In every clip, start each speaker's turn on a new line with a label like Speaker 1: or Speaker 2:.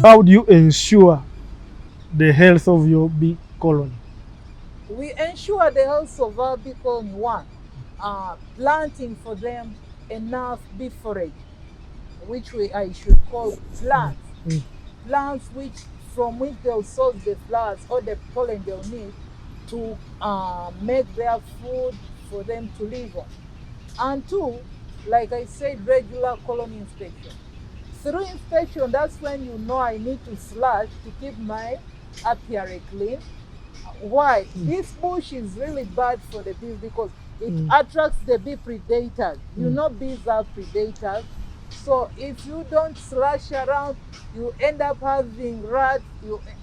Speaker 1: How do you ensure the health of your bee colony?
Speaker 2: We ensure the health of our bee colony, one, planting for them enough bee forage, which I should call plants. Plants from which they'll source the flowers or the pollen they'll need to make their food for them to live on. And two, like I said, regular colony inspection. Through inspection, that's when you know I need to slash to keep my apiary clean. Why? This bush is really bad for the bees because it attracts the bee predators. You know bees are predators. So if you don't slash around, you end up having rats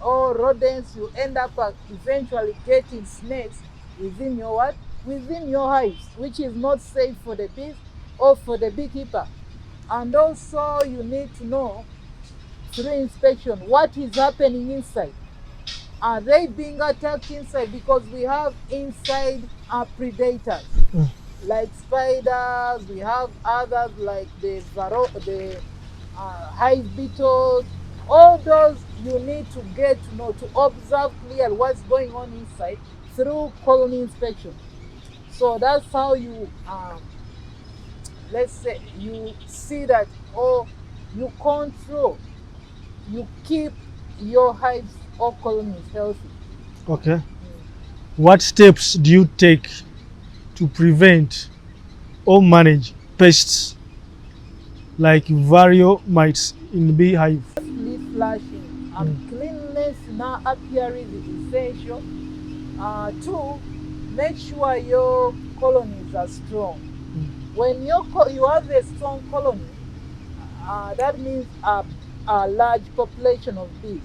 Speaker 2: or rodents. You end up eventually getting snakes within your what? Within your hives, which is not safe for the bees or for the beekeeper. And also you need to know through inspection what is happening inside. Are they being attacked inside? Because we have inside predators like spiders. We have others like the hive beetles. All those you need to get to know, to observe clearly what's going on inside through colony inspection. So that's how you let's say you see that, or you control, you keep your hives or colonies healthy.
Speaker 1: Okay. What steps do you take to prevent or manage pests like various mites in beehive?
Speaker 2: Leaf flashing and cleanliness in our apiaries is essential. Two, make sure your colonies are strong. When you have a strong colony, that means a large population of bees.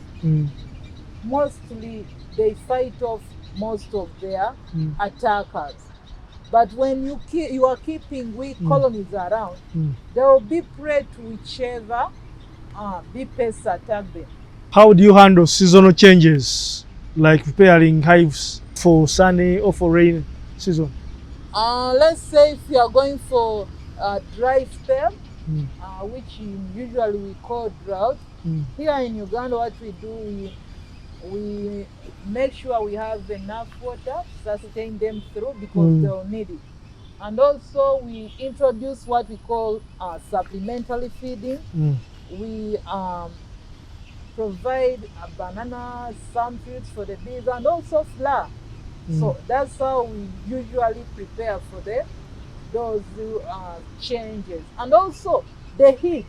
Speaker 2: Mostly they fight off most of their attackers. But when you are keeping weak colonies around, they will be prey to whichever bee pests attack them.
Speaker 1: How do you handle seasonal changes, like preparing hives for sunny or for rain season?
Speaker 2: Let's say if you are going for a dry spell, which usually we call drought. Here in Uganda, what we do, we make sure we have enough water to sustain them through, because they'll need it. And also we introduce what we call supplementary feeding. We provide bananas, some fruits for the bees, and also flour. So that's how we usually prepare for those changes. And also the heat,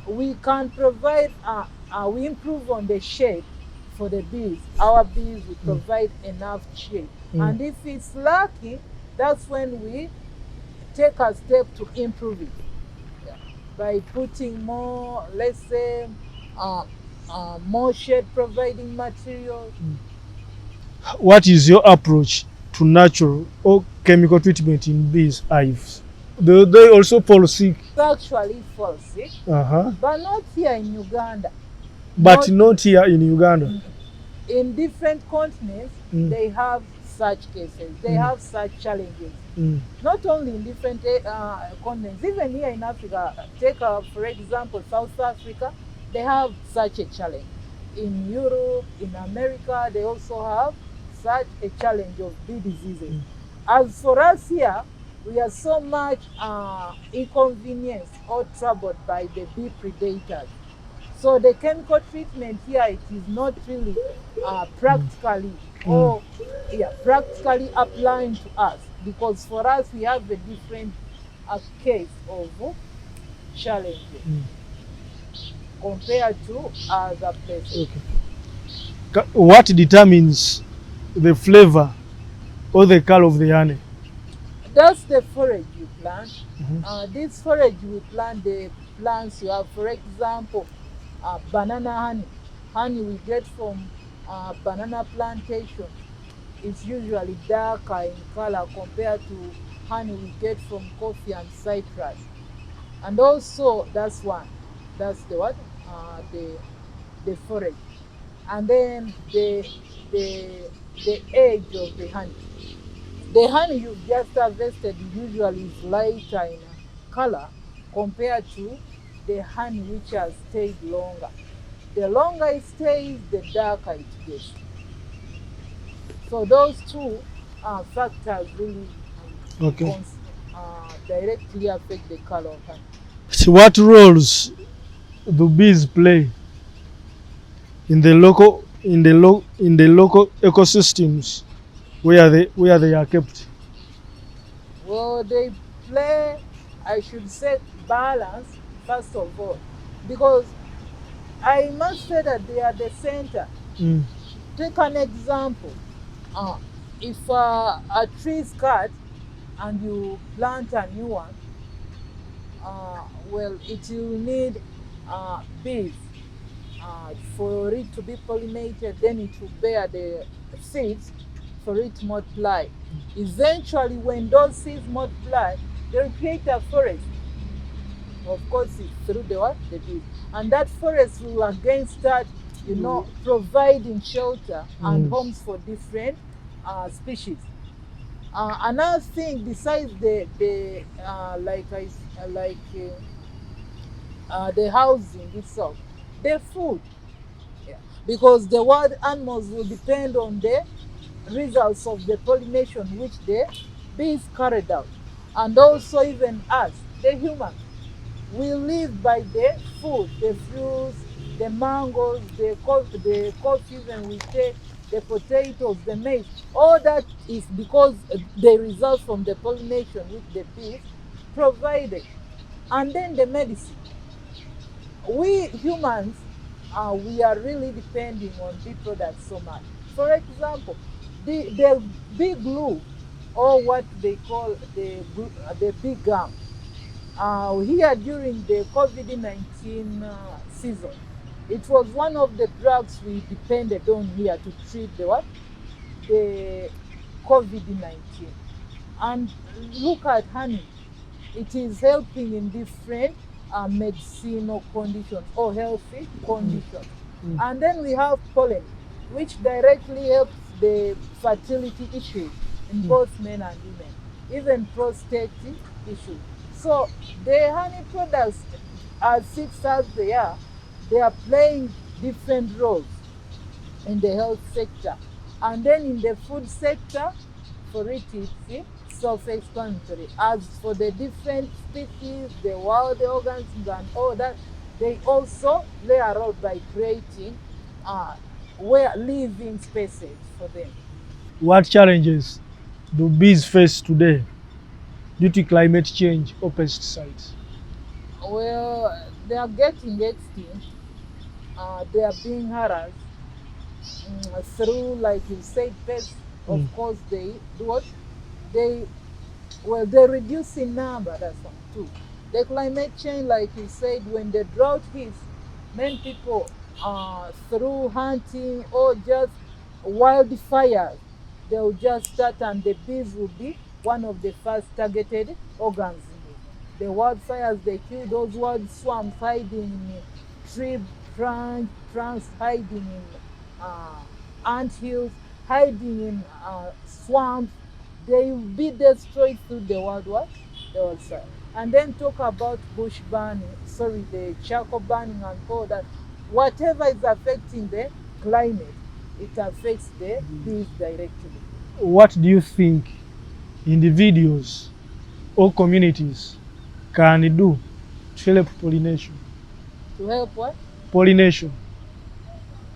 Speaker 2: we can provide, we improve on the shade for the bees. Our bees will provide enough shade. And if it's lucky, that's when we take a step to improve it. By putting more, let's say, more shade providing materials.
Speaker 1: What is your approach to natural or chemical treatment in bees hives? Do they also fall sick?
Speaker 2: Actually fall sick, but not here in Uganda.
Speaker 1: But not here in Uganda.
Speaker 2: In different continents, they have such cases. They have such challenges. Not only in different continents, even here in Africa. Take for example, South Africa, they have such a challenge. In Europe, in America, they also have such a challenge of bee diseases. As for us here, we are so much inconvenienced or troubled by the bee predators. So the chemical treatment here, it is not really practically practically applying to us, because for us we have a different case of challenges compared to other places.
Speaker 1: What determines the flavor or the color of the honey?
Speaker 2: That's the forage you plant. This forage we plant, the plants you have, for example, banana honey. Honey we get from banana plantation. It's usually darker in color compared to honey we get from coffee and citrus. And also that's one. That's the what? The forage. And then the age of the honey. The honey you've just harvested usually is lighter in color compared to the honey which has stayed longer. The longer it stays, the darker it gets. So those two factors really
Speaker 1: Okay.
Speaker 2: directly affect the color of honey.
Speaker 1: So what roles do bees play in the local ecosystems where they are kept?
Speaker 2: Well, they play, I should say, balance first of all, because I must say that they are the center.
Speaker 1: Mm.
Speaker 2: Take an example. If a tree is cut and you plant a new one, well, it will need bees for it to be pollinated, then it will bear the seeds for it to multiply. Eventually, when those seeds multiply, they will create a forest. Of course, it's through the what? The bees. And that forest will again start, providing shelter and homes for different species. Another thing besides the the housing itself, the food. Yeah. Because the wild animals will depend on the results of the pollination which the bees carried out. And also even us, the humans, we live by the food, the fruits, the mangoes, the coffees, and we take the potatoes, the maize. All that is because they result from the pollination which the bees provided. And then the medicine. We humans, we are really depending on bee products so much. For example, the bee glue, or what they call the bee gum, here during the COVID-19 season, it was one of the drugs we depended on here to treat the what? The COVID-19. And look at honey. It is helping in different medicinal conditions or healthy conditions. And then we have pollen, which directly helps the fertility issues in both men and women, even prostate issues. So the honey products, as fixed as they are playing different roles in the health sector. And then in the food sector, for it, it's self-explanatory. As for the different species, the wild organisms and all that, they also play a role by creating living spaces for them.
Speaker 1: What challenges do bees face today due to climate change or pesticides?
Speaker 2: Well, they are getting extinct. They are being harassed through, like you said, pests. Of course, they do what? They they reduce in number. That's one too. The climate change, like you said, when the drought hits, many people through hunting or just wildfires, they'll just start, and the bees will be one of the first targeted organisms. The wildfires, they kill those wild swamps hiding in tree trunks, hiding in ant hills, hiding in swamps. They will be destroyed through the wild what? The wildfire. And then talk about bush burning, the charcoal burning and all that. Whatever is affecting the climate, it affects the bees directly.
Speaker 1: What do you think individuals or communities can do to help pollination?
Speaker 2: To help what?
Speaker 1: Pollination.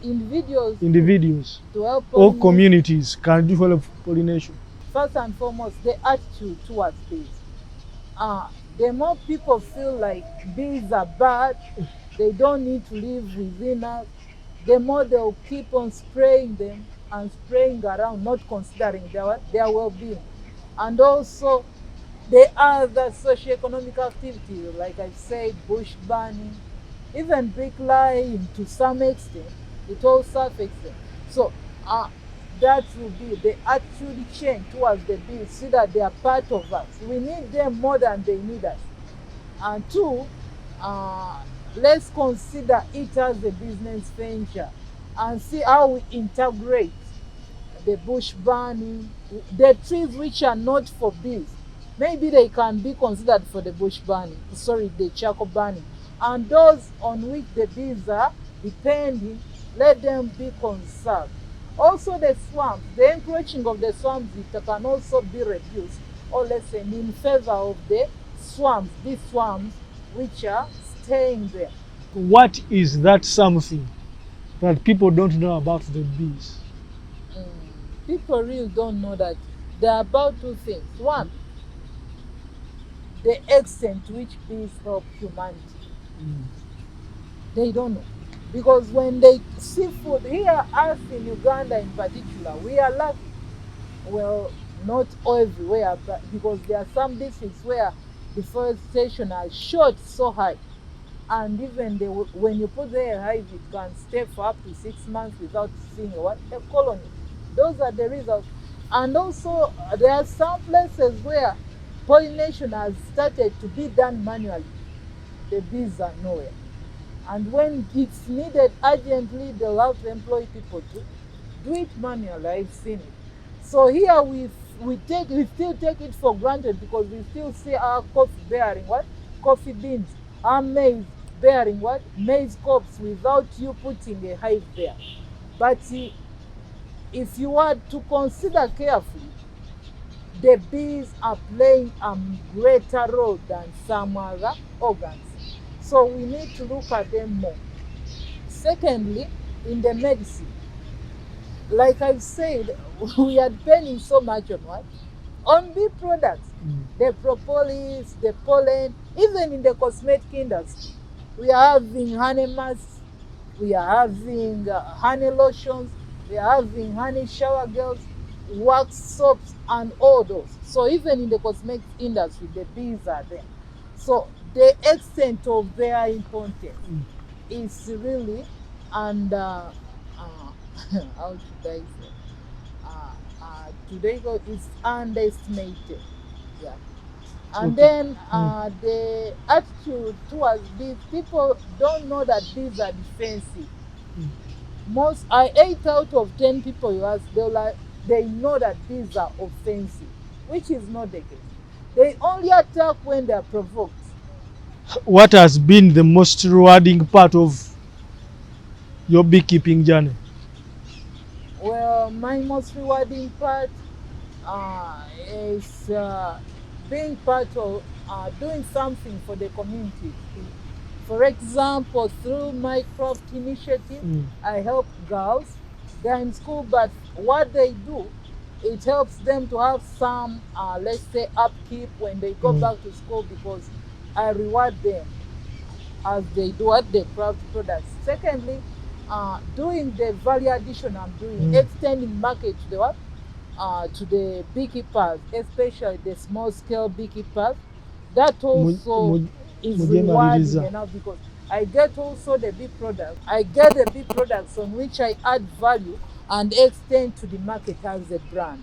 Speaker 2: Individuals to help
Speaker 1: or communities can do to help pollination.
Speaker 2: First and foremost, the attitude towards bees. The more people feel like bees are bad, they don't need to live within us, the more they'll keep on spraying them and spraying around, not considering their well-being. And also the other socioeconomic activities, like I said, bush burning, even bricklaying to some extent, it also affects them. So that will be the attitude change towards the bees, see that they are part of us. We need them more than they need us. And two, let's consider it as a business venture and see how we integrate the bush burning, the trees which are not for bees. Maybe they can be considered for the bush burning, the charcoal burning. And those on which the bees are depending, let them be conserved. Also the swamps, the encroaching of the swamps, it can also be reduced or lessened in favor of the swamps, these swamps which are staying there.
Speaker 1: What is that something that people don't know about the bees?
Speaker 2: People really don't know that they're about two things. One, the extent to which bees help humanity. They don't know. Because when they see food, here us in Uganda in particular, we are lucky. Well, not everywhere, but because there are some districts where deforestation has shot so high. And even when you put there a hive, it can stay for up to 6 months without seeing a colony. Those are the results. And also, there are some places where pollination has started to be done manually. The bees are nowhere. And when it's needed urgently, they'll have to employ people to do it manually. I've seen it. So here we still take it for granted because we still see our coffee bearing what? Coffee beans. Our maize bearing what? Maize cobs without you putting a hive there. But if you are to consider carefully, the bees are playing a greater role than some other organs. So we need to look at them more. Secondly, in the medicine, like I've said, we are depending so much on what? On bee products. The propolis, the pollen, even in the cosmetic industry. We are having honey masks, we are having honey lotions, we are having honey shower gels, wax soaps, and all those. So even in the cosmetic industry, the bees are there. So the extent of their importance is really under, how should I say, today is underestimated. Yeah. And then the attitude towards bees, people don't know that bees are defensive. 8 out of 10 people you ask, they know that bees are offensive, which is not the case. They only attack when they are provoked.
Speaker 1: What has been the most rewarding part of your beekeeping journey?
Speaker 2: Well, my most rewarding part is being part of doing something for the community. For example, through my craft initiative, I help girls. They're in school, but what they do, it helps them to have some, let's say, upkeep when they go back to school, because I reward them as they do what they craft products. Secondly, doing the value addition I'm doing, extending market to the what? To the beekeepers, especially the small scale beekeepers. That also is rewarding enough, because I get also the bee products. I get the bee products on which I add value and extend to the market as a brand.